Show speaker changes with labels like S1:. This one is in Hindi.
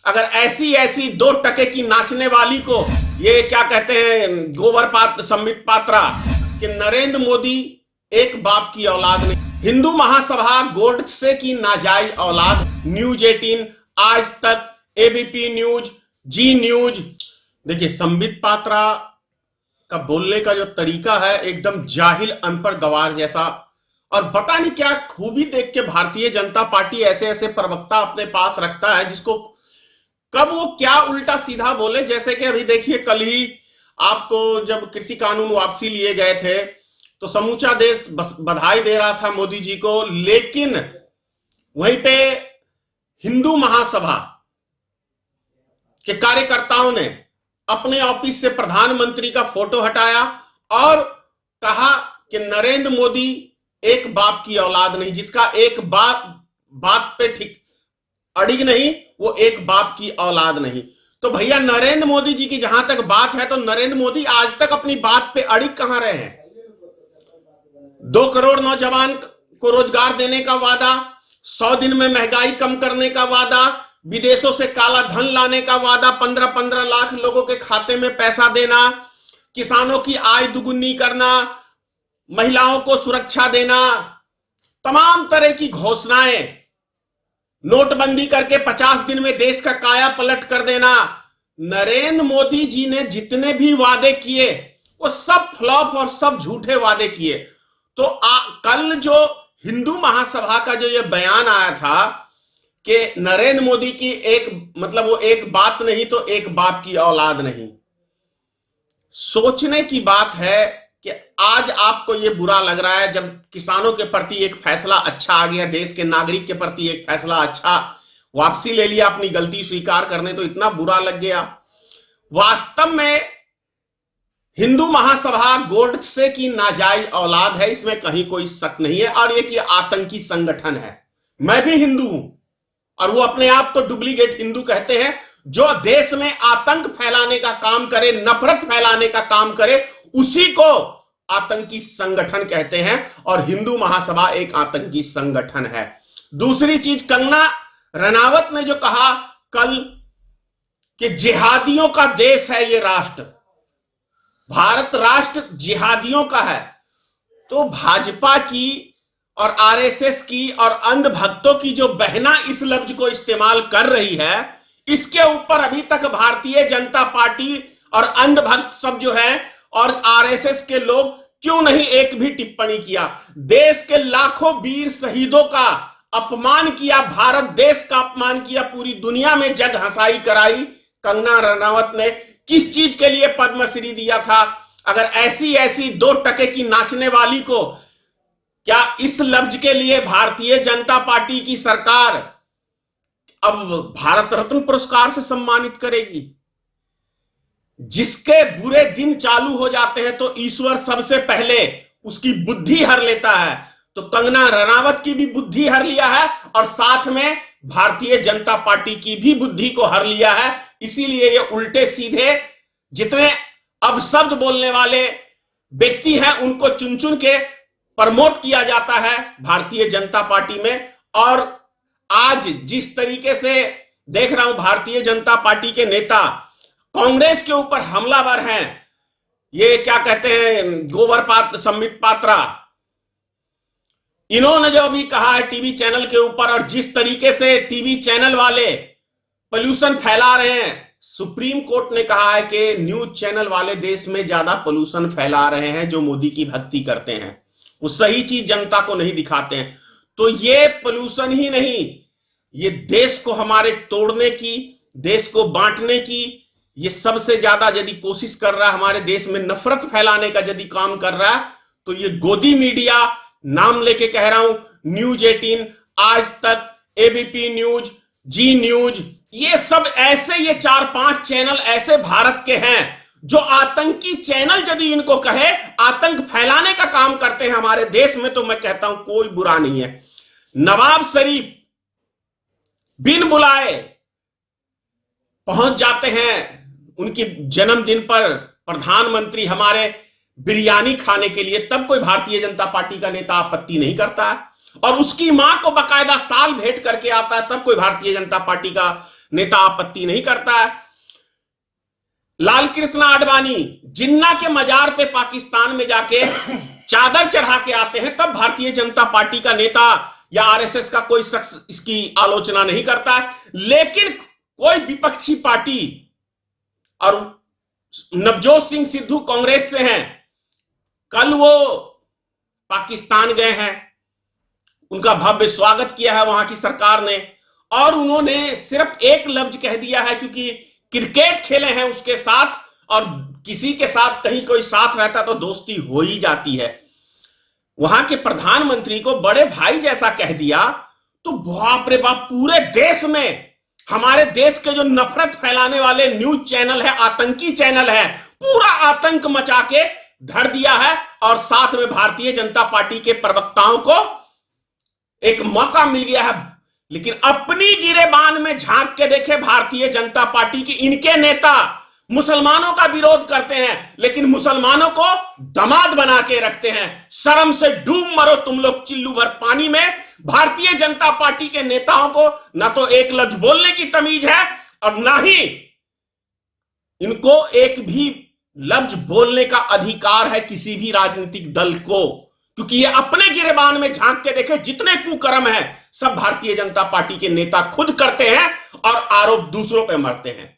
S1: अगर ऐसी ऐसी 2 टके की नाचने वाली को ये क्या कहते हैं गोबर संबित पात्रा कि नरेंद्र मोदी एक बाप की औलाद नहीं, हिंदू महासभा गोडसे की नाजायज औलाद, न्यूज 18, आज तक, एबीपी न्यूज, जी न्यूज। देखिए संबित पात्रा का बोलने का जो तरीका है एकदम जाहिल अनपढ़ गवार जैसा, और पता नहीं क्या खूबी देख के भारतीय जनता पार्टी ऐसे ऐसे प्रवक्ता अपने पास रखता है जिसको कब वो क्या उल्टा सीधा बोले। जैसे कि अभी देखिए कल ही आपको जब कृषि कानून वापसी लिए गए थे तो समूचा देश बधाई दे रहा था मोदी जी को, लेकिन वहीं पे हिंदू महासभा के कार्यकर्ताओं ने अपने ऑफिस से प्रधानमंत्री का फोटो हटाया और कहा कि नरेंद्र मोदी एक बाप की औलाद नहीं, जिसका एक बात पे ठीक अड़िग नहीं, वो एक बाप की औलाद नहीं। तो भैया नरेंद्र मोदी जी की जहां तक बात है तो नरेंद्र मोदी आज तक अपनी बात पे अड़िग कहां रहे हैं। 2 करोड़ नौजवान को रोजगार देने का वादा, 100 दिन में महंगाई कम करने का वादा, विदेशों से काला धन लाने का वादा, 15-15 लाख लोगों के खाते में पैसा देना, किसानों की आय दुगुनी करना, महिलाओं को सुरक्षा देना, तमाम तरह की घोषणाएं, नोटबंदी करके 50 दिन में देश का काया पलट कर देना। नरेंद्र मोदी जी ने जितने भी वादे किए वो सब फ्लॉप और सब झूठे वादे किए। तो कल जो हिंदू महासभा का जो ये बयान आया था कि नरेंद्र मोदी की वो एक बात नहीं तो एक बाप की औलाद नहीं, सोचने की बात है कि आज आपको ये बुरा लग रहा है जब किसानों के प्रति एक फैसला अच्छा आ गया, देश के नागरिक के प्रति एक फैसला अच्छा, वापसी ले लिया, अपनी गलती स्वीकार करने, तो इतना बुरा लग गया। वास्तव में हिंदू महासभा गोडसे की नाजायज औलाद है, इसमें कहीं कोई शक नहीं है, और एक ये आतंकी संगठन है। मैं भी हिंदू हूं और वो अपने आप को डुप्लीकेट हिंदू कहते हैं। जो देश में आतंक फैलाने का काम करे, नफरत फैलाने का काम करे, उसी को आतंकी संगठन कहते हैं, और हिंदू महासभा एक आतंकी संगठन है। दूसरी चीज, कंगना रनावत ने जो कहा कल कि जिहादियों का देश है ये राष्ट्र, भारत राष्ट्र जिहादियों का है, तो भाजपा की और आरएसएस की और अंधभक्तों की जो बहना इस लफ्ज को इस्तेमाल कर रही है, इसके ऊपर अभी तक भारतीय जनता पार्टी और अंधभक्त सब जो है और आरएसएस के लोग क्यों नहीं एक भी टिप्पणी किया। देश के लाखों वीर शहीदों का अपमान किया, भारत देश का अपमान किया, पूरी दुनिया में जग हंसाई कराई। कंगना रनावत ने किस चीज के लिए पद्मश्री दिया था? अगर ऐसी ऐसी 2 टके की नाचने वाली को क्या इस लफ्ज के लिए भारतीय जनता पार्टी की सरकार अब भारत रत्न पुरस्कार से सम्मानित करेगी? जिसके बुरे दिन चालू हो जाते हैं तो ईश्वर सबसे पहले उसकी बुद्धि हर लेता है। तो कंगना रनावत की भी बुद्धि हर लिया है और साथ में भारतीय जनता पार्टी की भी बुद्धि को हर लिया है। इसीलिए ये उल्टे सीधे जितने अब शब्द बोलने वाले व्यक्ति हैं उनको चुन चुन के प्रमोट किया जाता है भारतीय जनता पार्टी में। और आज जिस तरीके से देख रहा हूं भारतीय जनता पार्टी के नेता कांग्रेस के ऊपर हमलावर हैं, ये क्या कहते हैं गोबर संबित पात्रा, इन्होंने जो भी कहा है टीवी चैनल के ऊपर, और जिस तरीके से टीवी चैनल वाले पोल्यूशन फैला रहे हैं, सुप्रीम कोर्ट ने कहा है कि न्यूज चैनल वाले देश में ज्यादा पोल्यूशन फैला रहे हैं जो मोदी की भक्ति करते हैं, वो सही चीज जनता को नहीं दिखाते हैं। तो ये पोल्यूशन ही नहीं, ये देश को हमारे तोड़ने की, देश को बांटने की, ये सबसे ज्यादा यदि कोशिश कर रहा है, हमारे देश में नफरत फैलाने का यदि काम कर रहा है, तो ये गोदी मीडिया, नाम लेके कह रहा हूं, न्यूज 18, आज तक, एबीपी न्यूज, जी न्यूज, ये सब ऐसे, ये 4-5 चैनल ऐसे भारत के हैं जो आतंकी चैनल यदि इनको कहे आतंक फैलाने का काम करते हैं हमारे देश में, तो मैं कहता हूं कोई बुरा नहीं है। नवाब शरीफ बिन बुलाए पहुंच जाते हैं उनकी जन्मदिन पर प्रधानमंत्री हमारे बिरयानी खाने के लिए, तब कोई भारतीय जनता पार्टी का नेता आपत्ति नहीं करता है। और उसकी मां को बकायदा साल भेंट करके आता है, तब कोई भारतीय जनता पार्टी का नेता आपत्ति नहीं करता है। लाल कृष्ण आडवाणी जिन्ना के मजार पे पाकिस्तान में जाके चादर चढ़ा के आते हैं, तब भारतीय जनता पार्टी का नेता या आरएसएस का कोई शख्स इसकी आलोचना नहीं करता है। लेकिन कोई विपक्षी पार्टी, और नवजोत सिंह सिद्धू कांग्रेस से हैं, कल वो पाकिस्तान गए हैं, उनका भव्य स्वागत किया है वहां की सरकार ने, और उन्होंने सिर्फ एक लफ्ज कह दिया है, क्योंकि क्रिकेट खेले हैं उसके साथ, और किसी के साथ कहीं कोई साथ रहता तो दोस्ती हो ही जाती है। वहां के प्रधानमंत्री को बड़े भाई जैसा कह दिया, तो बाप रे बाप, पूरे देश में हमारे देश के जो नफरत फैलाने वाले न्यूज चैनल है, आतंकी चैनल है, पूरा आतंक मचा के धर दिया है। और साथ में भारतीय जनता पार्टी के प्रवक्ताओं को एक मौका मिल गया है। लेकिन अपनी गिरेबान में झांक के देखे भारतीय जनता पार्टी के इनके नेता मुसलमानों का विरोध करते हैं, लेकिन मुसलमानों को दामाद बना के रखते हैं। शर्म से डूब मरो तुम लोग चिल्लू भर पानी में। भारतीय जनता पार्टी के नेताओं को ना तो एक लफ्ज बोलने की तमीज है, और ना ही इनको एक भी लफ्ज बोलने का अधिकार है किसी भी राजनीतिक दल को, क्योंकि ये अपने गिरेबान में झांक के देखे, जितने कुकर्म है सब भारतीय जनता पार्टी के नेता खुद करते हैं और आरोप दूसरों पे मरते हैं।